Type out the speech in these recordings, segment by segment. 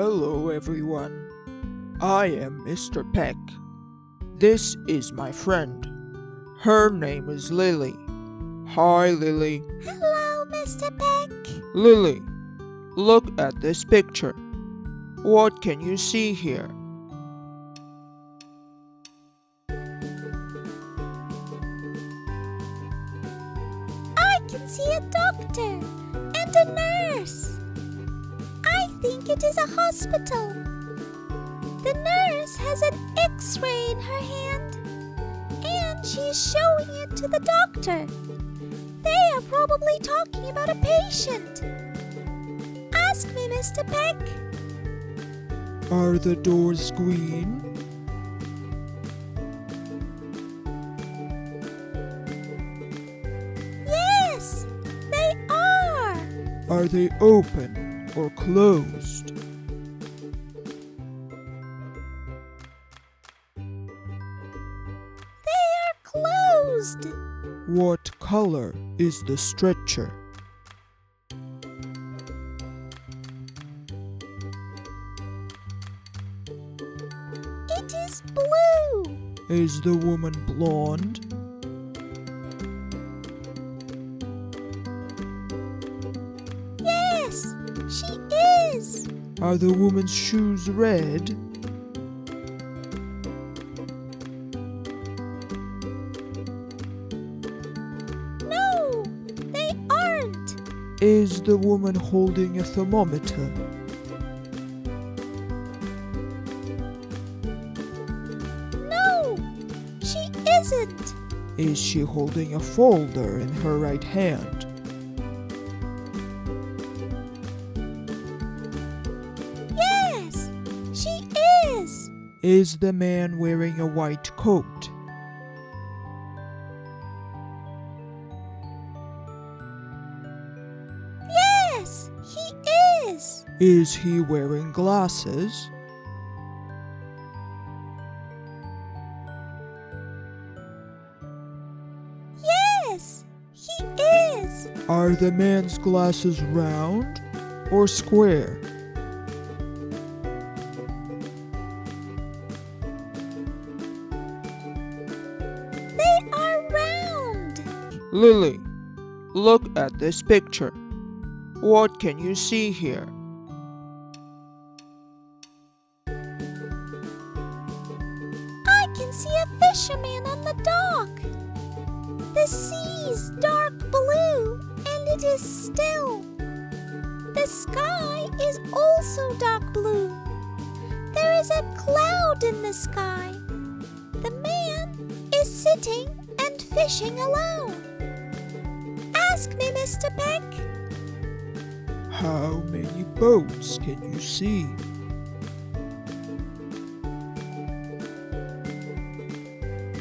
Hello everyone, I am Mr.Peck. This is my friend. Her name is Lily. Hi Lily. Hello, Mr. Peck. Lily, look at this picture. What can you see here? I can see a doctor and a nurse. I think it is a hospital. The nurse has an X-ray in her hand, and she is showing it to the doctor. They are probably talking about a patient. Ask me, Mr. Peck. Are the doors green? Yes, they are. Are they open or closed? They are closed. What color is the stretcher? It is blue. Is the woman blonde? Yes, she is. Are the woman's shoes red? No, they aren't. Is the woman holding a thermometer? No, she isn't. Is she holding a folder in her right hand? Yes, she is. Is the man wearing a white coat? Yes, he is. Is he wearing glasses? Yes, he is. Are the man's glasses round or square? They are round. Lily, look at this picture. What can you see here? I can see a fisherman on the dock. The sea is dark blue and it is still. The sky is also dark blue. There is a cloud in the sky. The man is sitting and fishing alone. Ask me, Mr. Peck. How many boats can you see?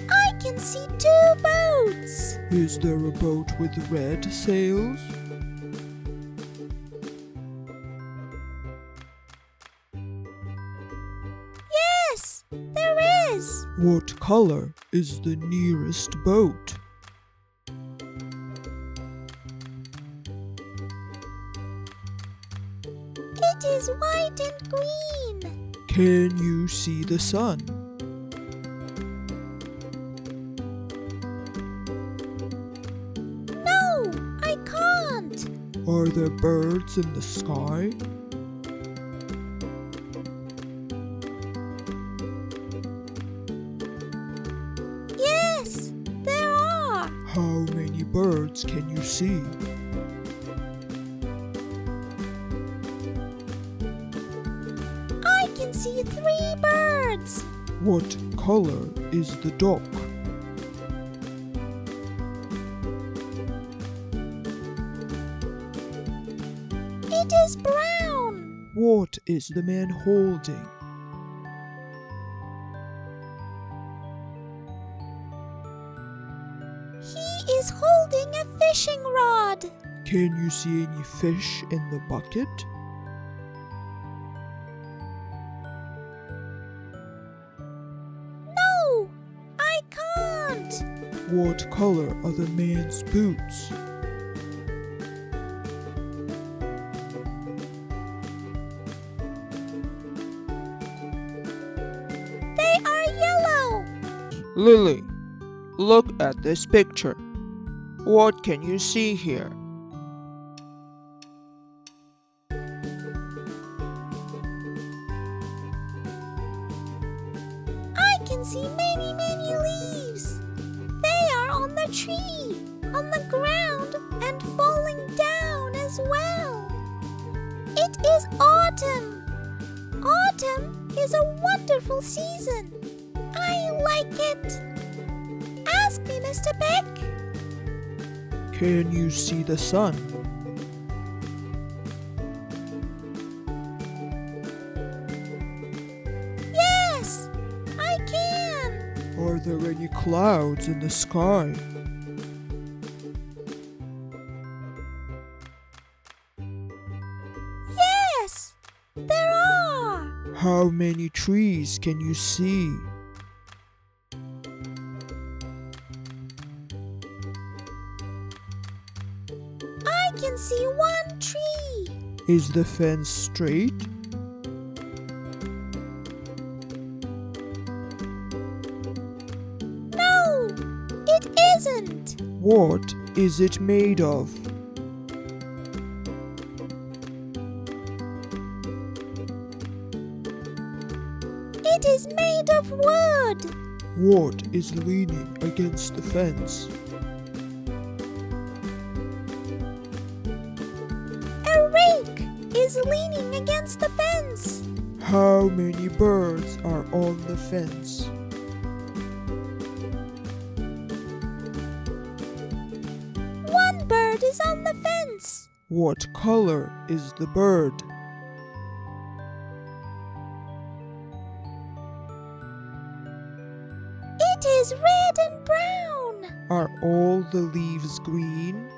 I can see 2 boats. Is there a boat with red sails? Yes, there is. What color is the nearest boat? It is white and green. Can you see the sun? No, I can't. Are there birds in the sky? Yes, there are. How many birds can you see? I can see 3 birds. What color is the dock? It is brown. What is the man holding? He is holding a fishing rod. Can you see any fish in the bucket? No, I can't. What color are the man's boots? Lily, look at this picture. What can you see here? I can see many, many leaves. They are on the tree, on the ground, and falling down as well. It is autumn. Autumn is a wonderful season. I like it. Ask me, Mr. Peck. Can you see the sun? Yes, I can. Are there any clouds in the sky? Yes, there are. How many trees can you see? I can see one tree. Is the fence straight? No, it isn't. What is it made of? It is made of wood. What is leaning against the fence? A rake is leaning against the fence. How many birds are on the fence? One bird is on the fence. What color is the bird? It is red and brown. Are all the leaves green?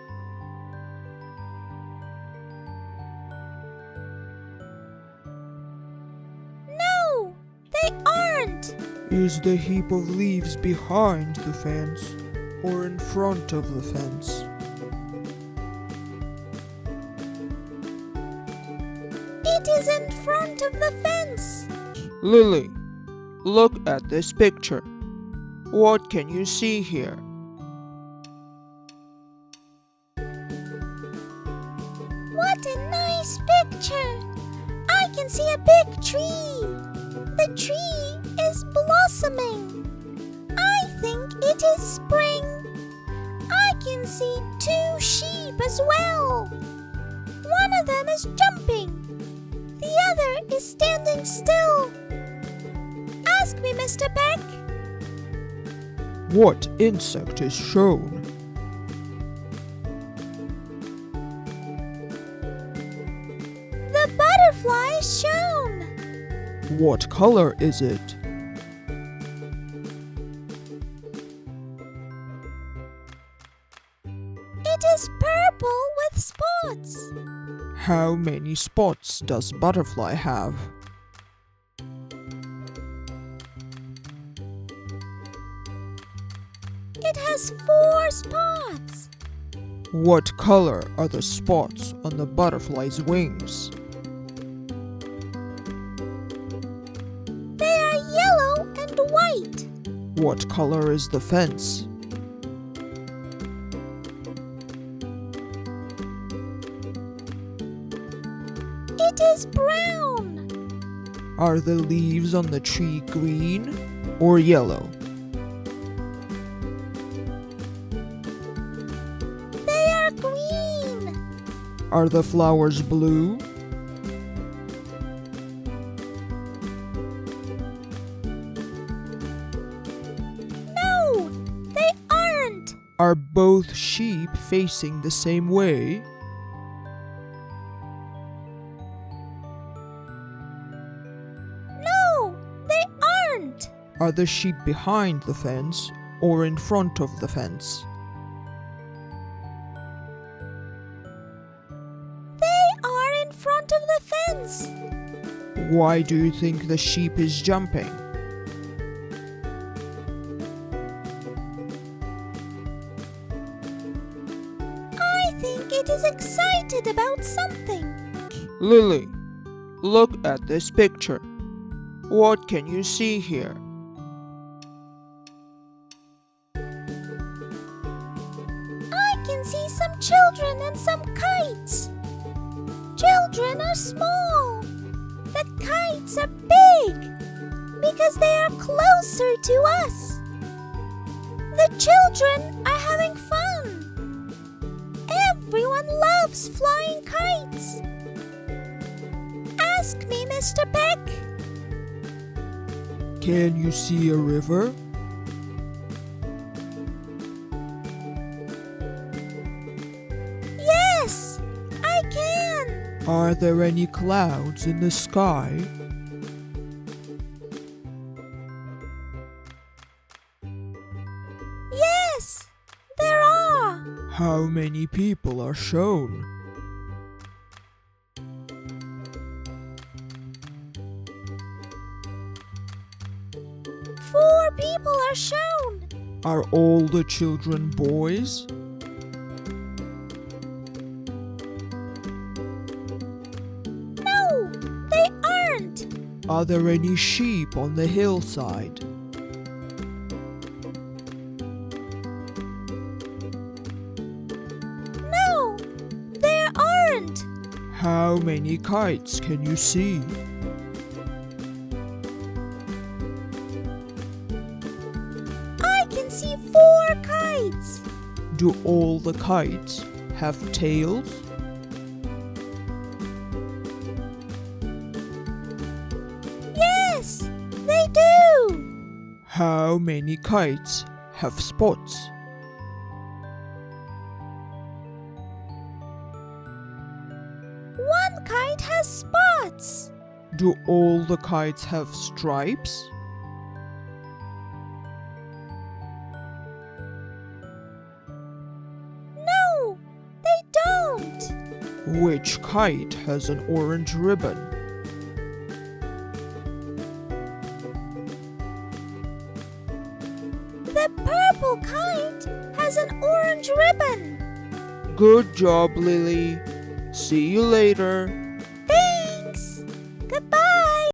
No, they aren't. Is the heap of leaves behind the fence or in front of the fence? It is in front of the fence. Lily, look at this picture. What can you see here? What a nice picture. I can see a big tree. The tree is blossoming. I think it is spring. I can see two sheep as well. One of them is jumping. The other is standing still. Ask me, Mr. Peck. What insect is shown? The butterfly is shown. What color is it? It is purple with spots. How many spots does butterfly have? It has 4 spots. What color are the spots on the butterfly's wings? They are yellow and white. What color is the fence? It is brown. Are the leaves on the tree green or yellow? They are green. Are the flowers blue? No, they aren't. Are both sheep facing the same way? No, they aren't. Are the sheep behind the fence or in front of the fence? They are in front of the fence. Why do you think the sheep is jumping? I think it is excited about something. Lily, look at this picture. What can you see here? children and some kites. Children are small. The kites are big because they are closer to us. The children are having fun. Everyone loves flying kites. Ask me, Mr. Peck. Can you see a river? Yes, I can. Are there any clouds in the sky? Yes, there are. How many people are shown? Four people are shown. Are all the children boys? No, they aren't. Are there any sheep on the hillside? No, there aren't. How many kites can you see? I can see 4 kites. Do all the kites have tails? Yes, they do. How many kites have spots? One kite has spots. Do all the kites have stripes? No, they don't. Which kite has an orange ribbon? The purple kite has an orange ribbon. Good job, Lily. See you later.